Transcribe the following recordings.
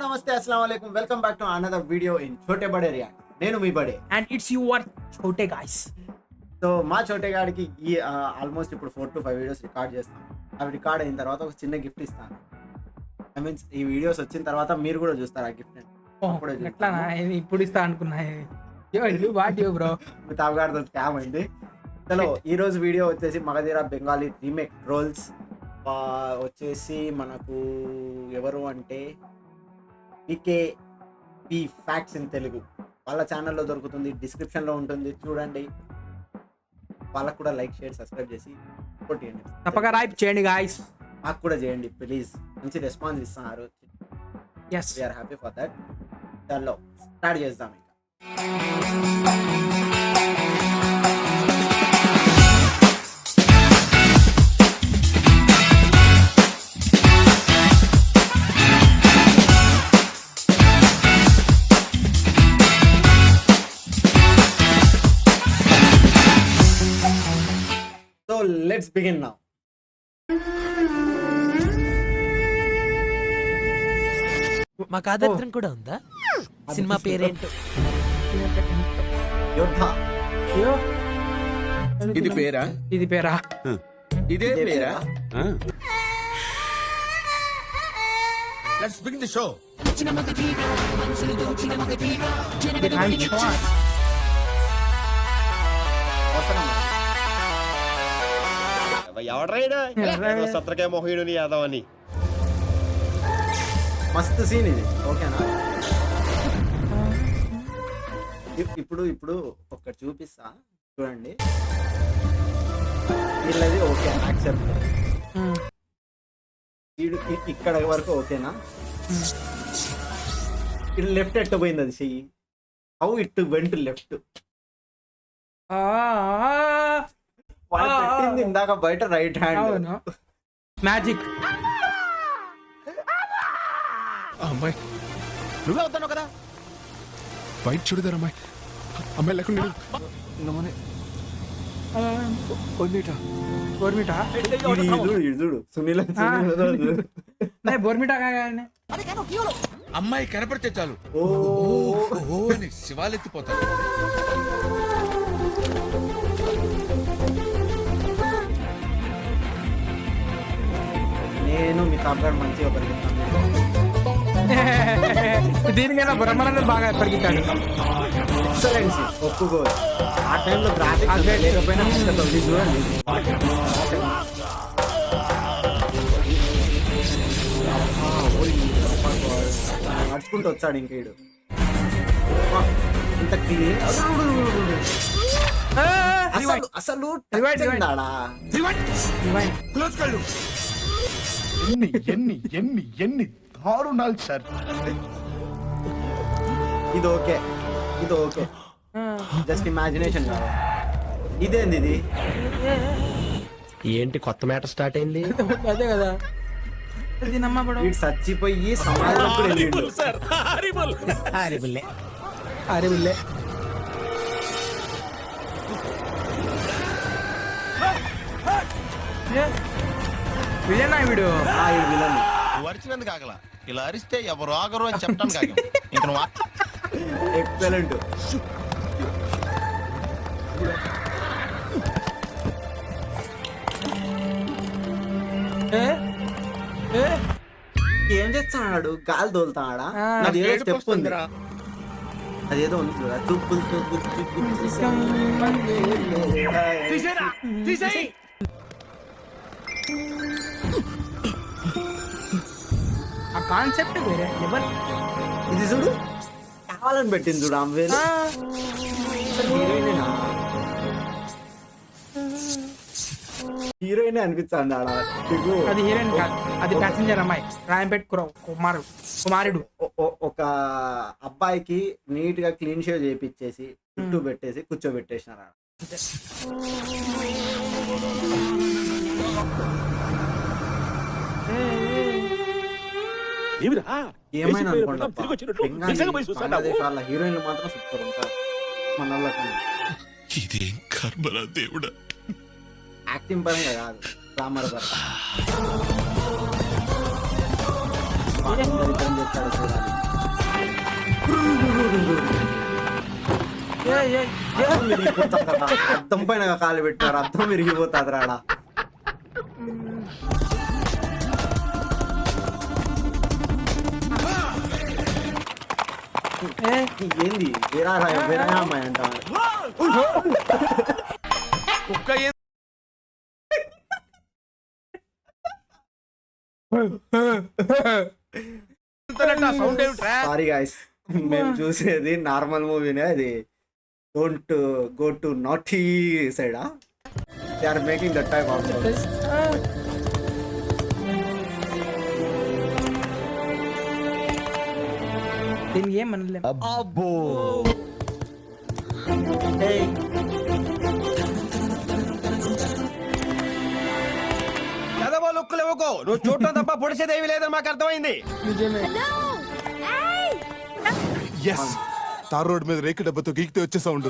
నమస్తే అస్సలాము అలైకుం welcome back to another video in छोटे बड़े रिएक्ट నేను మీ బడే అండ్ ఇట్స్ యువర్ छोटे గాయ్స్. సో మా छोटे గాడికి ఈ ఆల్మోస్ట్ ఇప్పుడు 4 to 5 వీడియోస్ రికార్డ్ చేస్తాం. అవి రికార్డ్ అయిన తర్వాత ఒక చిన్న గిఫ్ట్ ఇస్తాను. ఐ మీన్స్ ఈ వీడియోస్ వచ్చిన తర్వాత మీరు కూడా చూస్తారు ఆ గిఫ్ట్. ఎట్లానా ఇప్పుడు ఇస్తా అనుకున్నా. వాట్ యు బ్రో మీ తావగాడితో స్కామ్ అయింది. చలో ఈ రోజు వీడియో వచ్చేసి మగధీర బెంగాలీ రీమేక్ ట్రోల్స్ వచ్చేసి మనకు ఎవరు అంటే పీకే పీ ఫ్యాక్ట్స్ ఇన్ తెలుగు వాళ్ళ ఛానల్లో దొరుకుతుంది, డిస్క్రిప్షన్లో ఉంటుంది, చూడండి. వాళ్ళకు కూడా లైక్ షేర్ సబ్స్క్రైబ్ చేసి సపోర్ట్ చేయండి. తప్పక రైప్ చేయండి గాయ్స్. మాకు కూడా చేయండి ప్లీజ్. మంచి రెస్పాన్స్ ఇస్తున్నారు. Yes we are happy for that. దానిలో స్టార్ట్ చేద్దాం. So let's begin now. మాకు ఆదర్శం కూడా ఉందా? సినిమా పేరేంటో యోద్ధ. ఇది పేరా? ఇది పేరా? ఇదే పేరా? Let's begin the show. ఎవడ్రైనా సత్రకే మొహీడుని యాదవ్ అని మస్తు సీన్ ఇది. ఓకేనా? ఇప్పుడు ఒకటి చూపిస్తా చూడండి. వీళ్ళది ఓకే యాక్సెప్ట్. ఇక్కడ వరకు ఓకేనా? ఇటు లెఫ్ట్ ఎట్ట పోయింది అది చెయ్యి. How it went left. పెట్టింది ఇందాక బయట రైట్ హ్యాండ్. మ్యాజిక్. అమ్మాయి నువ్వే అవుతాను కదా. బయట చూడదారు అమ్మాయి. అమ్మాయి లేకుండా బోర్మిటా చూడు సునీల్ బోర్మిటా. అమ్మాయి కనపడితే చాలు ఓ అని శివాలెత్తిపోతాడు. నేను మీ తాపగాడు మంచిగా పరిగెత్తాను. దీనికైనా బ్రహ్మానందం బాగా పరిగెత్తాడు. ఎక్సలెన్సీ ఒప్పుకో. ఆ టైంలో గ్రాఫిక్స్ లేకపోయినా చూడండి. నడుచుకుంటూ వచ్చాడు ఇంకేడు. ఇంత క్లీన్ అసలు ఎన్ని దారుణాలు సార్. ఇది ఓకే జస్ట్ ఇమాజినేషన్ కాదు. ఇదేంది ఇది? ఏంటి కొత్త మ్యాటర్ స్టార్ట్ అయింది? అదే కదా. వీడు చచ్చిపోయి సమాజం కూడా వెళ్ళిండు. అరే బిల్లే విజయనా వీడు విలన్. అరిచినందుకు ఆగల. ఇలా అరిస్తే ఎవరు ఆగరు అని చెప్పడం కాదు. ఇంక నువ్వు ఎక్సలెంట్. ఏం చేస్తున్నాడు? గాలి తోలుతాడా? అదేదో స్టెప్ ఉంది. అదేదో ఉంది చూడ. ఆ కాన్సెప్ట్ వేరే లెవెల్. ఇది చూడు కావాలని పెట్టింది చూడు. ఆమె హీరోయిన్ అనిపిస్తుంది ఆడ. అది హీరోయిన్ కాదు, అది ప్యాసింజర్ అమ్మాయి. రాయంపేట్ కుమారుడు. ఒక అబ్బాయికి నీట్ గా క్లీన్ షేవ్ చేయించేసి చుట్టూ పెట్టేసి కూర్చోబెట్టేసినారు ఆడ. ఏమైనా అనుకోండి, బంగ్లాదేశ్ వాళ్ళ హీరోయిన్లు మాత్రం సూపర్ ఉంటారు మన వాళ్ళకన్నా. ఇదేం కర్మరా దేవుడా. యాక్టింగ్ పరంగా కాదు, గ్లామర్ పరంగా చెప్తాడు చూడాలి. అద్దం విరిగిపోతుంది రా. అద్దం పైన కాలు పెట్టినారు, అద్దం విరిగిపోతుంది రాడా. ఏంది వేరే అమ్మాయి అంట. కుక్క సౌండ్ ఏమిట్రా? సారీ గాయస్, మేము చూసేది నార్మల్ మూవీనే. అది don't go to naughty side. They are making that type of దీనికి ఏం మనలే. చదవో లుక్కులు ఇవ్వకో, నువ్వు చూడటం తప్ప పొడిచేదేవి లేదని మాకు అర్థమైంది. నిజమే. ఎస్ తార్ రోడ్ మీద రేకు డబ్బతో గీకితే వచ్చే సౌండ్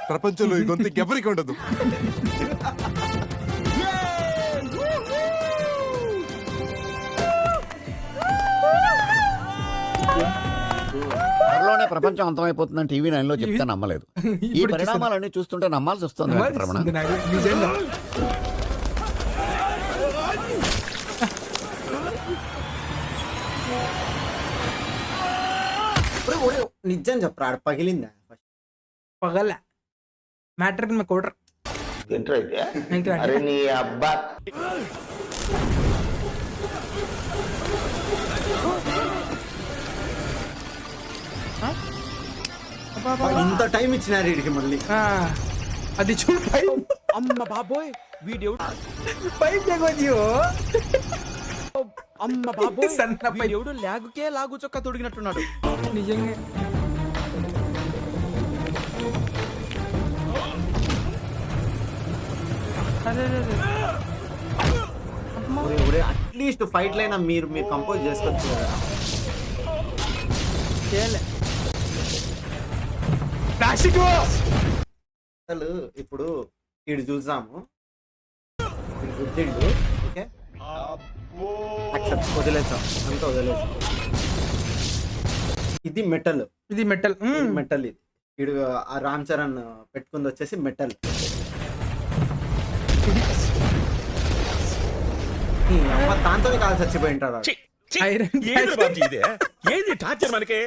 ప్రపంచంలో ఈ గొంతు ఎవరికి ఉండదు. త్వరలోనే ప్రపంచం అంతమైపోతుందని టీవీ 9 లో చెప్తే నమ్మలేదు. ఈ ఇప్పుడు పరిణామాలన్నీ చూస్తుంటే నమ్మాల్సి వస్తుంది వెంకటరమణ. నాకు నిజంగా. నిజం చెప్పరా, ఆడ పగిలిందా? పగల మ్యాటర్ में कोटर अरे नी अब्बा ఇంత టైం ఇచ్చినారు వీడికి మళ్ళీ. అది చూడు పై అమ్మ బాబోయ్ వీడియో పై జగోజియో. అమ్మ బాబోయ్ సన్న పై వీడెవడు లాగుకే లాగు చొక్కా తొడిగినట్టున్నాడు. నిజంగా. అట్లీస్ట్ ఫైట్ లైనా మీరు కంపోజ్ చేసుకోవచ్చు కదా. అసలు ఇప్పుడు వీడు చూసాము, గుర్తిండు. ఓకే వదిలేసాం, అంతా వదిలేసాం. ఇది మెటల్, ఇది మెటల్. మెటల్. ఇది వీడు ఆ రామ్ చరణ్ పెట్టుకుంది వచ్చేసి మెటల్. దాంతో కాదు చచ్చిపోయింటాడు. ఏంది టార్చర్ మనకి?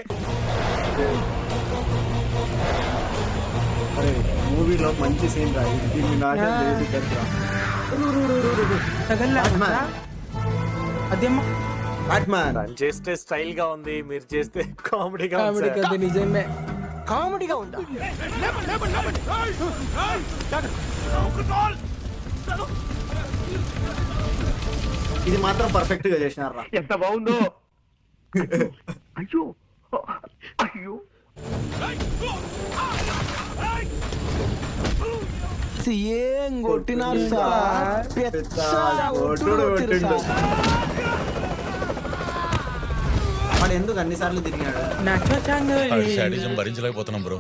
మూవీలో మంచి సీన్ రా ఇది. దీన్ని నాశనం చేసి పెడతా. అదేమ్మా బ్యాట్‌మ్యాన్ చేస్తే స్టైల్ గా ఉంది, మీరు చేస్తే కామెడీగా కామెడీ కదా. నిజమే. కామెడీగా ఉందా? ఇది మాత్రం పర్ఫెక్ట్ గా చేసినారా. ఎంత బాగుందో. అయ్యో అయ్యో ఏం కొట్టినారు సార్? వాడు ఎందుకు అన్నిసార్లు తిరిగాడు? శాడిజం భరించలేకపోతున్నాం బ్రో.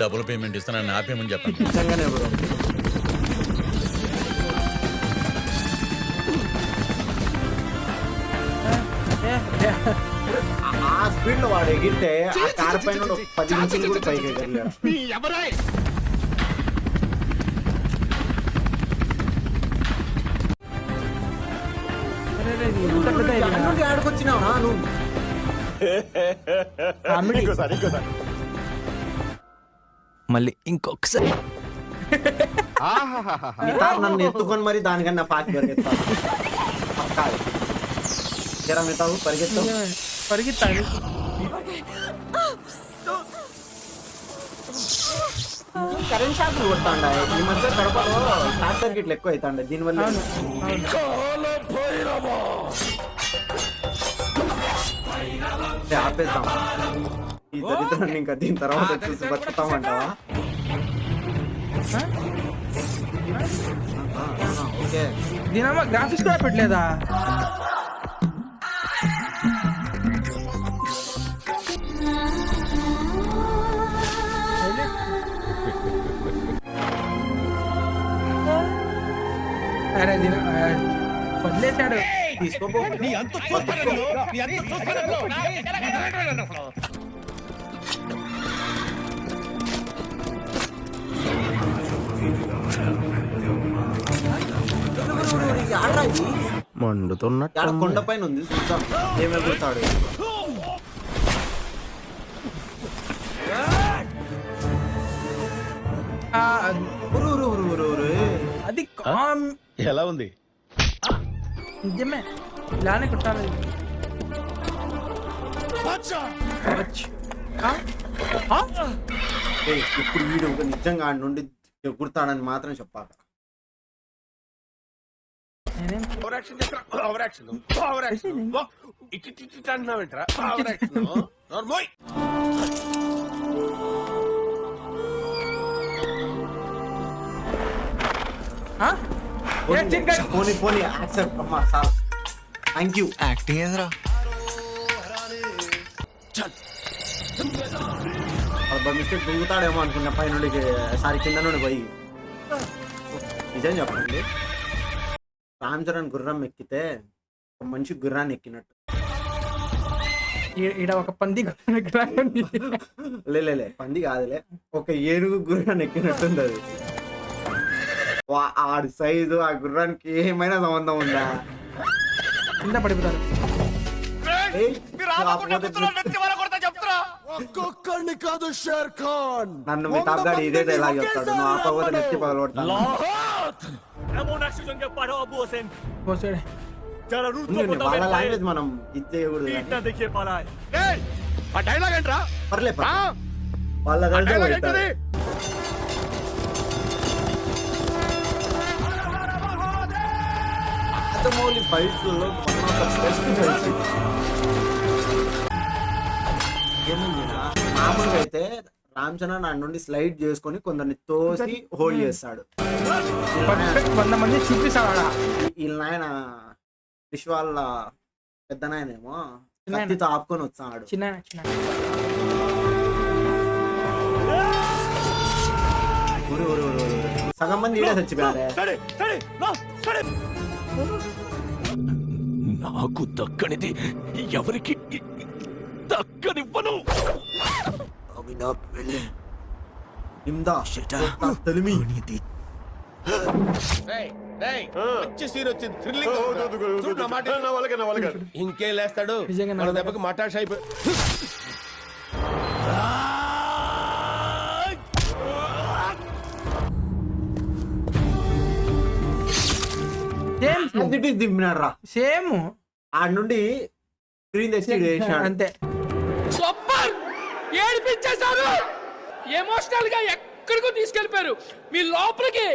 డబుల్ పేమెంట్ ఇస్తానని ఆపేమని చెప్పండి. నిజంగానే బ్రో. ఆ స్పీడ్ లో వాడు ఎగిరితే ఆ కార్ పైన 10 నిమిషాలు కూడా పైకి ఎగరలేడు. ఆడుకొచ్చినావా నువ్వు? మళ్ళీ ఇంకొకసారి నన్ను ఎత్తుకొని మరి దానికన్నా ఫాస్ట్ పరిగెత్తాను. జరా మిగతావు పరిగెత్తావు. పరిగెత్తాను. కరెంట్ షాక్లు కొడతాండా ఈ మధ్య. కడపలో షార్ట్ సర్క్యూట్లు ఎక్కువ అవుతాండ దీనివల్ల. ఆపేస్తాం ఈ దరిద్రాన్ని. ఇంకా దీని తర్వాత చూసి బతుకుతామంటావా? ఓకే దీనమ్మా గ్రాఫిక్స్ కూడా పెట్టలేదా? అరే దీన వదిలేశాడు. తీసుకోపో. మండుతున్నట్టు ఆడ కొండ పైన ఉంది చూద్దాం ఏం ఎగురుతాడు. ఆ, ఉరు ఉరు ఉరు ఉరు ఉరు. అది కామ్ ఎలా ఉంది? నిజమే ఇలానే కుట్టాలి. అచ్చ్. ఆ? ఆ? ఏయ్, ఇప్పుడు వీడు నిజంగా ఆడ నుండి ఎగురుతాడని మాత్రం చెప్పాక. నేనేం over action over action over action it అంటున్నావేంట్రా ఓవర్ యాక్షన్ నార్మల్ ఆ? ఏ, చిక్కా. పోనీ పోనీ యాక్సెప్ట్ అమ్మా సార్, థ్యాంక్ యూ. యాక్టింగ్ ఏంద్రా? మిస్టేక్ దూకుతాడేమో అనుకున్న పై నుండి సారి కింద నుండి పోయి. నిజం చెప్పండి, రామ్ చరణ్ గుర్రం ఎక్కితే ఒక మంచి గుర్రాన్ని ఎక్కినట్టు. ఈడ ఒక పంది లే పంది కాదులే, ఒక ఏనుగు గుర్రాన్ని ఎక్కినట్టుంది అది. ఆడి సైజు ఆ గుర్రానికి ఏమైనా సంబంధం ఉందా? కింద పడిపోతారు. ఏయ్, కాకపోతే ఒక్కొక్కడిని కాదు షేర్ ఖాన్. నన్ను మీ టాప్ గాడి ఇదే ఎలా చెప్తాడు, నువ్వు ఆపకపోతే నెత్తి పగలగొడతాను. పోసాడే. వాళ్ళ లాంగ్వేజ్ మనం ఇది చేయకూడదు కానీ. ఆ డైలాగ్ ఏంట్రా? పర్లే వాళ్ళ డైలాగ్ ఏంటది? రాజమౌళి ఫైట్స్ లో ఏముందినా, మామూలుగా అయితే రామ్ చరణ్ నా నుండి స్లైడ్ చేసుకొని కొందరిని తోసి హోల్డ్ చేస్తాడు. 100 మంది చూపిస్తాడు. వీళ్ళ నాయన విష్ వాళ్ళ పెద్ద నాయనేమో కత్తితో ఆపుకొని వస్తాడు. చిన్న చిన్న ఊరు ఊరు ఊరు ఊరు. సగం మంది ఈడే చచ్చిపోయారే. నాకు దక్కనిది ఎవరికి దక్కనివ్వను. ఇందా తెలిమి మంచి సీన్ వచ్చింది, థ్రిల్లింగ్. చూడు నా మాట. ఇంకేం లేస్తాడు నిజంగా మన దెబ్బకి మటాష్ అయిపోయి. దింపినాడు రా. సేమ్ ఆడ నుండి స్క్రీన్ తెచ్చి వేసాడు. అంతే. సూపర్ ఏడిపించేశారు. ఎమోషనల్ గా ఎక్కడికో తీసుకెళ్లిపోయారు. మీ లోపలికి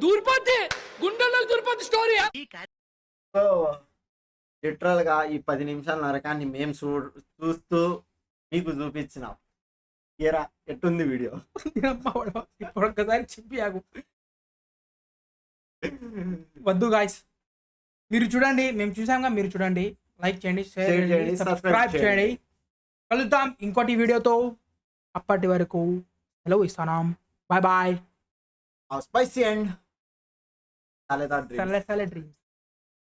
దూరిపోద్ది, గుండెల్లోకి దూరిపోద్ది స్టోరీ. లిటరల్ గా ఈ 10 నిమిషాల నరకాన్ని మేము చూస్తూ మీకు చూపించినాం. ఏరా ఎట్టుంది వీడియో? ఇప్పుడు ఒక్కసారి చెప్పి ఆగు. వద్దు గాయ్స్, మీరు చూడండి, మేము చూసాంగా, మీరు చూడండి, లైక్ చేయండి, షేర్ చేయండి, సబ్స్క్రైబ్ చేయండి. కలుద్దాం ఇంకోటి వీడియోతో. అప్పటి వరకు సెలవు ఇస్తున్నాం. Bye bye. Spicy and salad dreams. Salad dreams.